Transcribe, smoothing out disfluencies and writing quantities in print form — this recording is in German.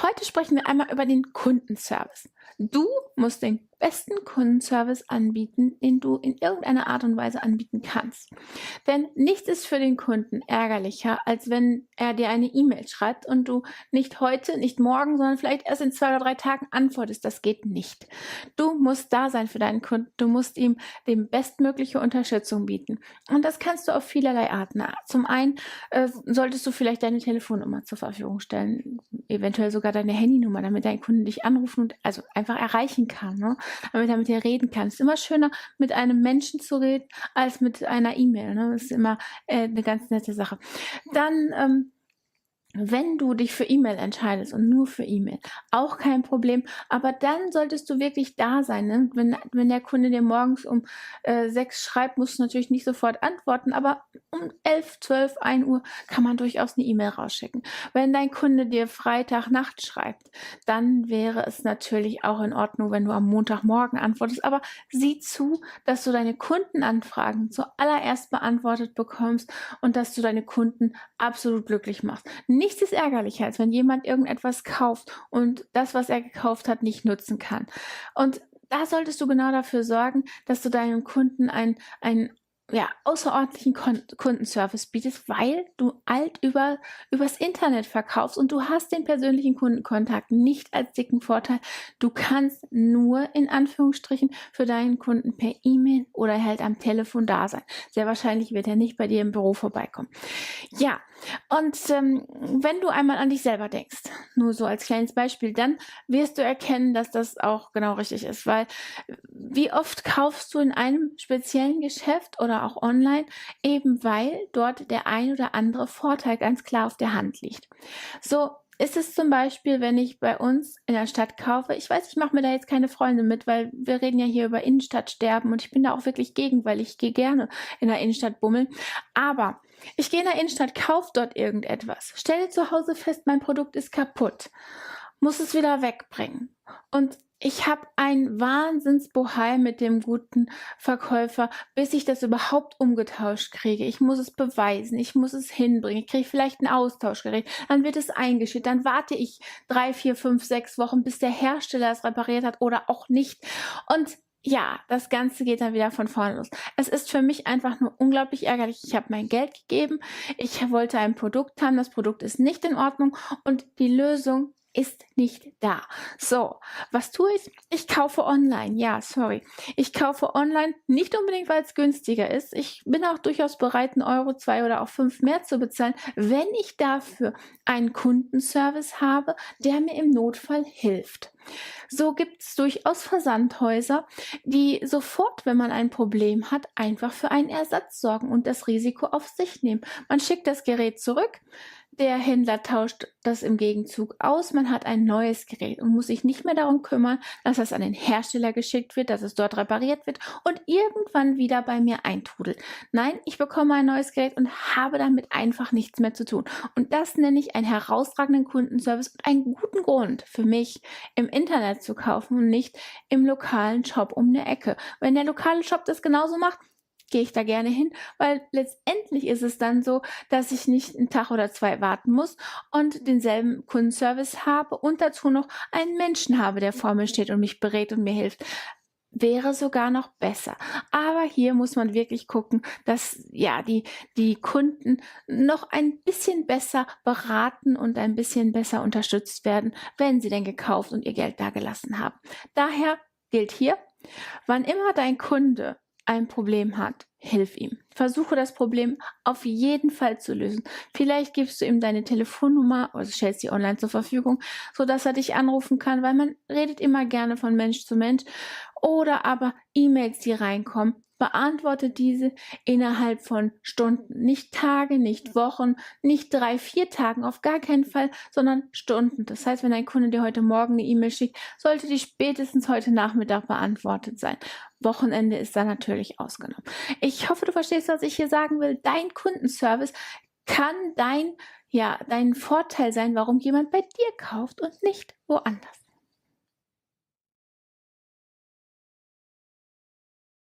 Heute sprechen wir einmal über den Kundenservice. Du musst den besten Kundenservice anbieten, den du in irgendeiner Art und Weise anbieten kannst. Denn nichts ist für den Kunden ärgerlicher, als wenn er dir eine E-Mail schreibt und du nicht heute, nicht morgen, sondern vielleicht erst in 2 oder 3 Tagen antwortest. Das geht nicht. Du musst da sein für deinen Kunden. Du musst ihm die bestmögliche Unterstützung bieten. Und das kannst du auf vielerlei Arten. Zum einen solltest du vielleicht deine Telefonnummer zur Verfügung stellen, eventuell sogar deine Handynummer, damit dein Kunde dich anrufen und also einfach erreichen kann, ne? Damit er mit dir reden kann. Es ist immer schöner, mit einem Menschen zu reden, als mit einer E-Mail, ne? Das ist immer 'ne ganz nette Sache. Dann, wenn du dich für E-Mail entscheidest und nur für E-Mail, auch kein Problem, aber dann solltest du wirklich da sein, ne? Wenn der Kunde dir morgens um 6 schreibt, musst du natürlich nicht sofort antworten, aber um 11, 12, 1 Uhr kann man durchaus eine E-Mail rausschicken. Wenn dein Kunde dir Freitagnacht schreibt, dann wäre es natürlich auch in Ordnung, wenn du am Montagmorgen antwortest, aber sieh zu, dass du deine Kundenanfragen zuallererst beantwortet bekommst und dass du deine Kunden absolut glücklich machst. Nichts ist ärgerlicher, als wenn jemand irgendetwas kauft und das, was er gekauft hat, nicht nutzen kann. Und da solltest du genau dafür sorgen, dass du deinem Kunden ein ja, außerordentlichen Kundenservice bietest, weil du übers Internet verkaufst und du hast den persönlichen Kundenkontakt nicht als dicken Vorteil. Du kannst nur in Anführungsstrichen für deinen Kunden per E-Mail oder halt am Telefon da sein. Sehr wahrscheinlich wird er nicht bei dir im Büro vorbeikommen. Ja, und wenn du einmal an dich selber denkst, nur so als kleines Beispiel, dann wirst du erkennen, dass das auch genau richtig ist, weil wie oft kaufst du in einem speziellen Geschäft oder auch online, eben weil dort der ein oder andere Vorteil ganz klar auf der Hand liegt. So ist es zum Beispiel, wenn ich bei uns in der Stadt kaufe. Ich weiß, ich mache mir da jetzt keine Freunde mit, weil wir reden ja hier über Innenstadtsterben und ich bin da auch wirklich gegen, weil ich gehe gerne in der Innenstadt bummeln. Aber ich gehe in der Innenstadt, kaufe dort irgendetwas, stelle zu Hause fest, mein Produkt ist kaputt, muss es wieder wegbringen. Und ich habe ein Wahnsinnsbohai mit dem guten Verkäufer, bis ich das überhaupt umgetauscht kriege. Ich muss es beweisen, ich muss es hinbringen. Ich kriege vielleicht ein Austauschgerät, dann wird es eingeschickt, dann warte ich 3, 4, 5, 6 Wochen, bis der Hersteller es repariert hat oder auch nicht. Und ja, das Ganze geht dann wieder von vorne los. Es ist für mich einfach nur unglaublich ärgerlich. Ich habe mein Geld gegeben, ich wollte ein Produkt haben, das Produkt ist nicht in Ordnung und die Lösung ist nicht da. So, was tue ich? Ich kaufe online. Ja, sorry. Ich kaufe online nicht unbedingt, weil es günstiger ist. Ich bin auch durchaus bereit, 1 Euro, 2 oder auch 5 mehr zu bezahlen, wenn ich dafür einen Kundenservice habe, der mir im Notfall hilft. So gibt es durchaus Versandhäuser, die sofort, wenn man ein Problem hat, einfach für einen Ersatz sorgen und das Risiko auf sich nehmen. Man schickt das Gerät zurück, der Händler tauscht das im Gegenzug aus, man hat ein neues Gerät und muss sich nicht mehr darum kümmern, dass das an den Hersteller geschickt wird, dass es dort repariert wird und irgendwann wieder bei mir eintrudelt. Nein, ich bekomme ein neues Gerät und habe damit einfach nichts mehr zu tun. Und das nenne ich einen herausragenden Kundenservice und einen guten Grund für mich, im Internet zu kaufen und nicht im lokalen Shop um die Ecke. Wenn der lokale Shop das genauso macht, gehe ich da gerne hin, weil letztendlich ist es dann so, dass ich nicht 'n Tag oder 2 warten muss und denselben Kundenservice habe und dazu noch einen Menschen habe, der vor mir steht und mich berät und mir hilft. Wäre sogar noch besser. Aber hier muss man wirklich gucken, dass, ja, die Kunden noch ein bisschen besser beraten und ein bisschen besser unterstützt werden, wenn sie denn gekauft und ihr Geld dagelassen haben. Daher gilt hier: Wann immer dein Kunde ein Problem hat, hilf ihm. Versuche das Problem auf jeden Fall zu lösen. Vielleicht gibst du ihm deine Telefonnummer oder stellst sie online zur Verfügung, sodass er dich anrufen kann, weil man redet immer gerne von Mensch zu Mensch. Oder aber E-Mails, die reinkommen, beantworte diese innerhalb von Stunden, nicht Tage, nicht Wochen, nicht 3, 4 Tagen, auf gar keinen Fall, sondern Stunden. Das heißt, wenn ein Kunde dir heute Morgen eine E-Mail schickt, sollte die spätestens heute Nachmittag beantwortet sein. Wochenende ist da natürlich ausgenommen. Ich hoffe, du verstehst, was ich hier sagen will. Dein Kundenservice kann dein Vorteil sein, warum jemand bei dir kauft und nicht woanders.